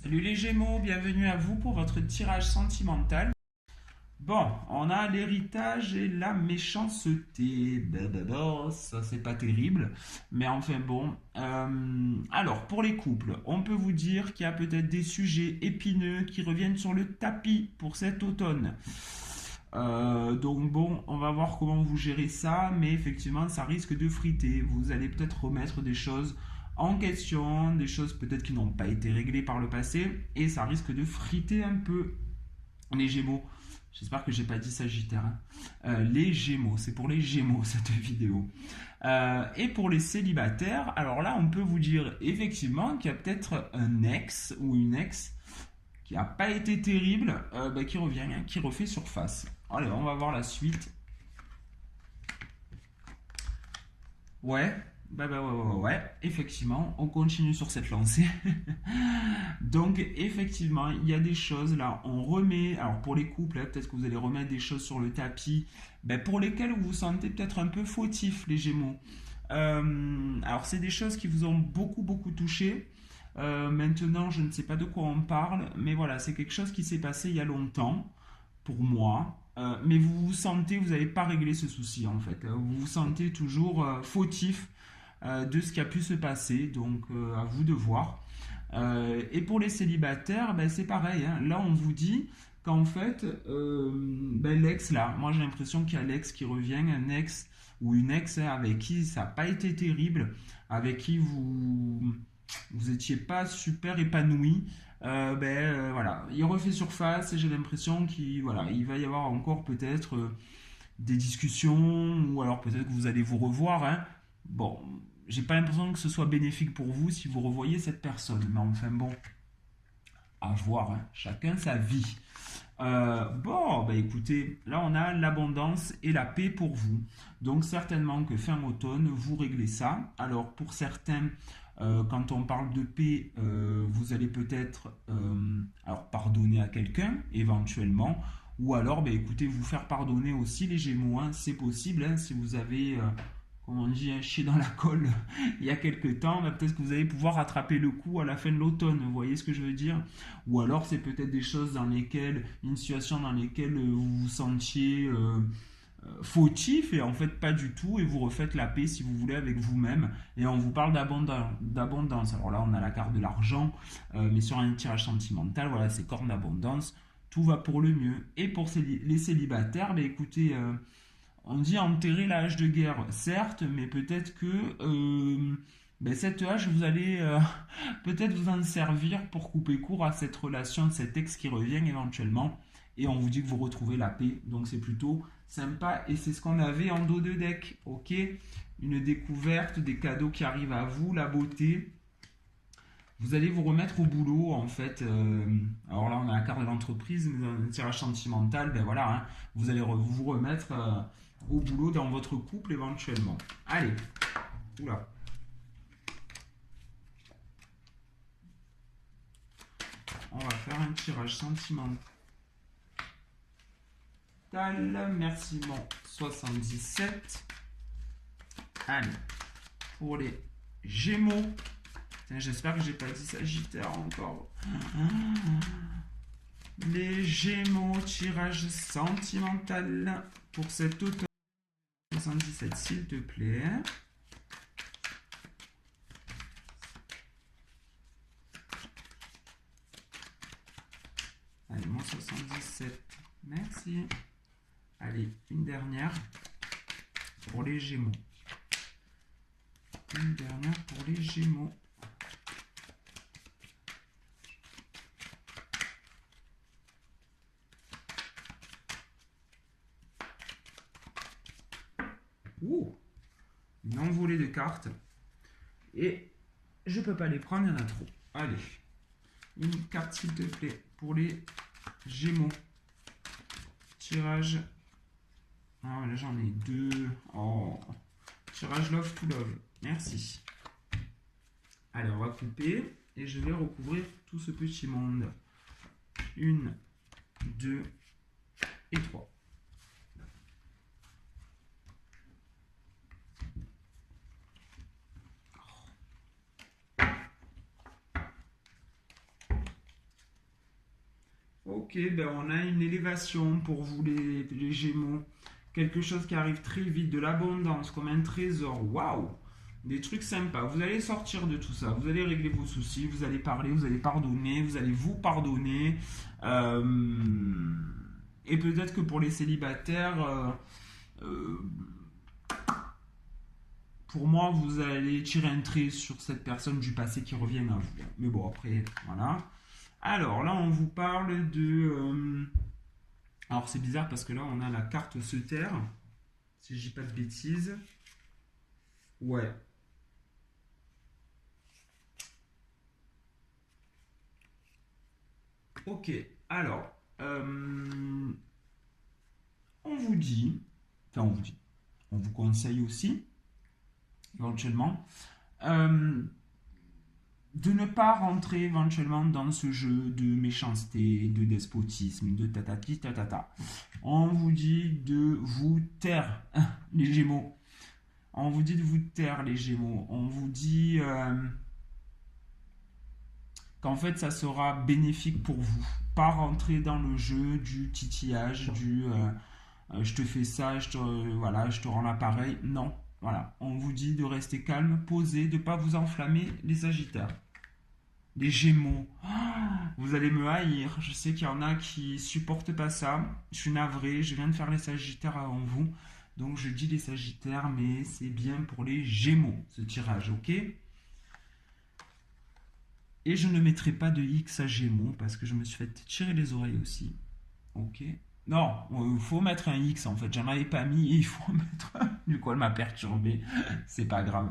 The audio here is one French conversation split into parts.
Salut les Gémeaux, bienvenue à vous pour votre tirage sentimental. Bon, on a l'héritage et la méchanceté. Ça c'est pas terrible, mais enfin bon. Alors pour les couples, on peut vous dire qu'il y a peut-être des sujets épineux qui reviennent sur le tapis pour cet automne. Donc bon, on va voir comment vous gérez ça, mais effectivement, ça risque de friter. Vous allez peut-être remettre des choses en question, des choses peut-être qui n'ont pas été réglées par le passé, et ça risque de friter un peu les Gémeaux. J'espère que j'ai pas dit Sagittaire, hein. Les Gémeaux, c'est pour les Gémeaux cette vidéo. Et pour les célibataires, alors là, on peut vous dire effectivement qu'il y a peut-être un ex ou une ex qui n'a pas été terrible, qui revient, hein, qui refait surface. Allez, on va voir la suite. Ouais, ouais, effectivement, on continue sur cette lancée. Donc, effectivement, il y a des choses là, on remet, alors pour les couples, hein, peut-être que vous allez remettre des choses sur le tapis, pour lesquelles vous vous sentez peut-être un peu fautif, les Gémeaux. Alors, c'est des choses qui vous ont beaucoup touché. Maintenant, je ne sais pas de quoi on parle, mais voilà, c'est quelque chose qui s'est passé il y a longtemps, pour moi. Mais vous vous sentez, vous n'avez pas réglé ce souci en fait. Vous vous sentez toujours fautif de ce qui a pu se passer, donc à vous de voir. Et pour les célibataires, c'est pareil, hein. Là, on vous dit qu'en fait, l'ex là, moi j'ai l'impression qu'il y a l'ex qui revient, un ex ou une ex, hein, avec qui ça n'a pas été terrible, avec qui vous étiez pas super épanoui. Voilà, il refait surface et j'ai l'impression qu'il voilà, il va y avoir encore peut-être des discussions ou alors peut-être que vous allez vous revoir, hein. Bon, j'ai pas l'impression que ce soit bénéfique pour vous si vous revoyez cette personne, mais enfin bon, à voir, hein. Chacun sa vie. Écoutez, là on a l'abondance et la paix pour vous. Donc certainement que fin automne, vous réglez ça. Alors pour certains, quand on parle de paix, vous allez peut-être alors pardonner à quelqu'un éventuellement, ou alors écoutez, vous faire pardonner aussi les Gémeaux, hein. C'est possible, hein, si vous avez, comme on dit, un chier dans la colle il y a quelques temps, peut-être que vous allez pouvoir rattraper le coup à la fin de l'automne. Vous voyez ce que je veux dire? Ou alors c'est peut-être des choses dans lesquelles, une situation dans laquelle vous vous sentiez fautif et en fait pas du tout et vous refaites la paix si vous voulez avec vous-même et on vous parle d'abondance. Alors là on a la carte de l'argent, mais sur un tirage sentimental, voilà, c'est corne d'abondance, tout va pour le mieux. Et pour les célibataires, écoutez, on dit enterrer la hache de guerre, certes, mais peut-être que cette hache, vous allez peut-être vous en servir pour couper court à cette relation, cet ex qui revient éventuellement. Et on vous dit que vous retrouvez la paix. Donc c'est plutôt sympa. Et c'est ce qu'on avait en dos de deck. Ok, une découverte, des cadeaux qui arrivent à vous, la beauté. Vous allez vous remettre au boulot en fait. Alors là, on a la carte de l'entreprise, mais dans un tirage sentimental, voilà, hein, vous allez vous remettre au boulot dans votre couple éventuellement. Allez, oula. On va faire un tirage sentimental. Merci mon 77. Allez, pour les Gémeaux. J'espère que j'ai pas dit Sagittaire encore. Les Gémeaux, tirage sentimental pour cet automne 77, s'il te plaît. Allez, mon 77. Merci. Allez, une dernière pour les Gémeaux. Une dernière pour les Gémeaux. Ouh, une envolée de cartes. Et je peux pas les prendre, il y en a trop. Allez, une carte s'il te plaît pour les Gémeaux. Tirage. Ah, là j'en ai deux. Oh. Tirage love to love. Merci. Allez, on va couper et je vais recouvrir tout ce petit monde. Une, deux et trois. Ok, ben on a une élévation pour vous les Gémeaux. Quelque chose qui arrive très vite, de l'abondance, comme un trésor. Waouh! Des trucs sympas. Vous allez sortir de tout ça. Vous allez régler vos soucis. Vous allez parler. Vous allez pardonner. Vous allez vous pardonner. Euh, et peut-être que pour les célibataires, euh, pour moi, vous allez tirer un trait sur cette personne du passé qui revient à vous. Mais bon, après, voilà. Alors là, on vous parle de. Alors c'est bizarre parce que là, on a la carte se taire. Si je dis pas de bêtises. Ouais. Ok. Alors, on vous dit. Enfin, on vous dit. On vous conseille aussi, éventuellement, euh, de ne pas rentrer éventuellement dans ce jeu de méchanceté, de despotisme, de tatati tatata. On vous dit de vous taire, les Gémeaux. On vous dit de vous taire, les Gémeaux. On vous dit qu'en fait, ça sera bénéfique pour vous. Pas rentrer dans le jeu du titillage, du je te fais ça, voilà, je te rends l'appareil. Non, voilà. On vous dit de rester calme, posé, de ne pas vous enflammer, les Sagittaires. Les Gémeaux. Ah, vous allez me haïr. Je sais qu'il y en a qui supportent pas ça. Je suis navré. Je viens de faire les Sagittaires avant vous. Donc je dis les Sagittaires, mais c'est bien pour les Gémeaux, ce tirage, ok? Et je ne mettrai pas de X à Gémeaux parce que je me suis fait tirer les oreilles aussi. Ok. Non, il faut mettre un X en fait. J'en avais pas mis, il faut mettre. Du coup, elle m'a perturbé. C'est pas grave.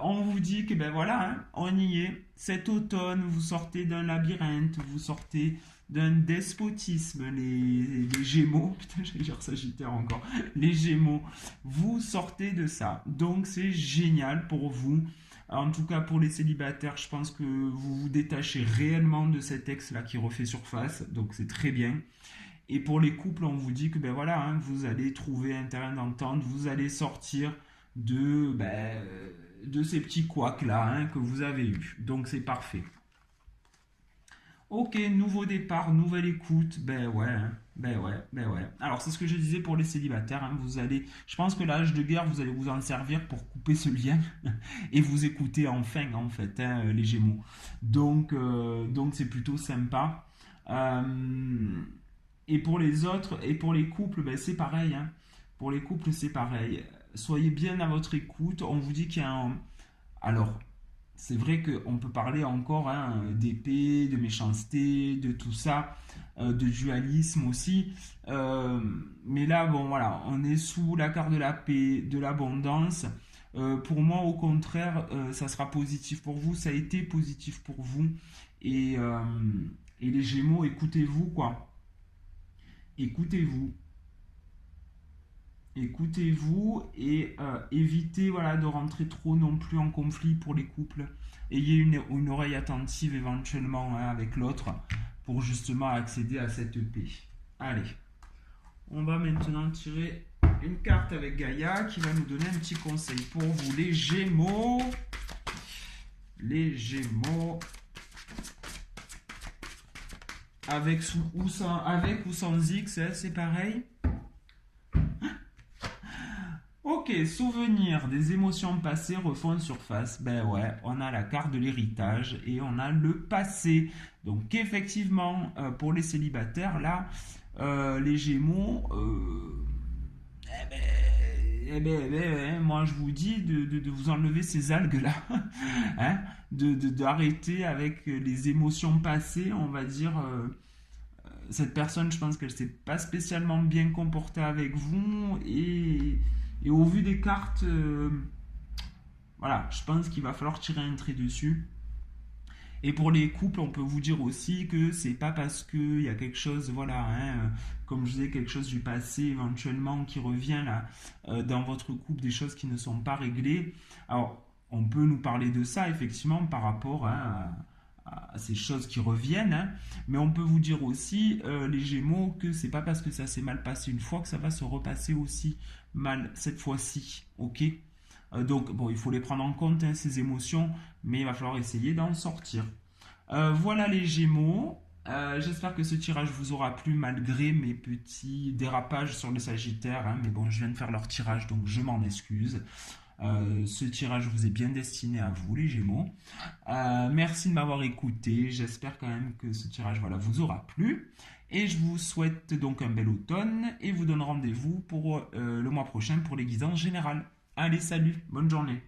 On vous dit que ben voilà, hein, on y est. Cet automne, vous sortez d'un labyrinthe, vous sortez d'un despotisme. Les Gémeaux, putain, j'allais dire Sagittaire encore. Les Gémeaux, vous sortez de ça. Donc, c'est génial pour vous. En tout cas, pour les célibataires, je pense que vous vous détachez réellement de cet ex-là qui refait surface. Donc, c'est très bien. Et pour les couples, on vous dit que ben voilà, hein, vous allez trouver un terrain d'entente, vous allez sortir de ces petits couacs là, hein, que vous avez eu. Donc c'est parfait. Ok, nouveau départ, nouvelle écoute. Ben ouais, hein, ben ouais, ben ouais. Alors c'est ce que je disais pour les célibataires. Hein, vous allez, je pense que l'âge de guerre, vous allez vous en servir pour couper ce lien et vous écouter enfin en fait, hein, les Gémeaux. Donc c'est plutôt sympa. Et pour les autres, et pour les couples, ben, c'est pareil. Hein. Pour les couples, c'est pareil. Soyez bien à votre écoute. On vous dit qu'il y a un. Alors, c'est vrai qu'on peut parler encore hein, d'épée, de méchanceté, de tout ça, de dualisme aussi. Mais là, bon, voilà, on est sous la carte de la paix, de l'abondance. Pour moi, au contraire, ça sera positif pour vous. Ça a été positif pour vous. Et, euh, et les Gémeaux, écoutez-vous, quoi. Écoutez-vous. Écoutez-vous et évitez voilà, de rentrer trop non plus en conflit pour les couples. Ayez une oreille attentive éventuellement hein, avec l'autre pour justement accéder à cette paix. Allez, on va maintenant tirer une carte avec Gaïa qui va nous donner un petit conseil pour vous les Gémeaux. Les Gémeaux. Avec ou sans X, hein, c'est pareil. Ok, souvenirs des émotions passées refont surface. Ben ouais, on a la carte de l'héritage et on a le passé. Donc effectivement, pour les célibataires, là, les Gémeaux, moi je vous dis de vous enlever ces algues-là, hein, d'arrêter avec les émotions passées, on va dire. Cette personne, je pense qu'elle s'est pas spécialement bien comportée avec vous et au vu des cartes, voilà, je pense qu'il va falloir tirer un trait dessus. Et pour les couples, on peut vous dire aussi que c'est pas parce qu'il y a quelque chose, voilà, hein, comme je disais, quelque chose du passé éventuellement qui revient là dans votre couple, des choses qui ne sont pas réglées. Alors, on peut nous parler de ça effectivement par rapport hein, à ces choses qui reviennent, hein, mais on peut vous dire aussi, les Gémeaux, que c'est pas parce que ça s'est mal passé une fois que ça va se repasser aussi mal cette fois-ci, ok? Donc, bon, il faut les prendre en compte, hein, ces émotions, mais il va falloir essayer d'en sortir. Voilà les Gémeaux. J'espère que ce tirage vous aura plu malgré mes petits dérapages sur le Sagittaire, hein, mais bon, je viens de faire leur tirage, donc je m'en excuse. Ce tirage vous est bien destiné à vous, les Gémeaux. Merci de m'avoir écouté. J'espère quand même que ce tirage voilà, vous aura plu. Et je vous souhaite donc un bel automne et vous donne rendez-vous pour le mois prochain pour les guidances générales. Allez, salut, bonne journée.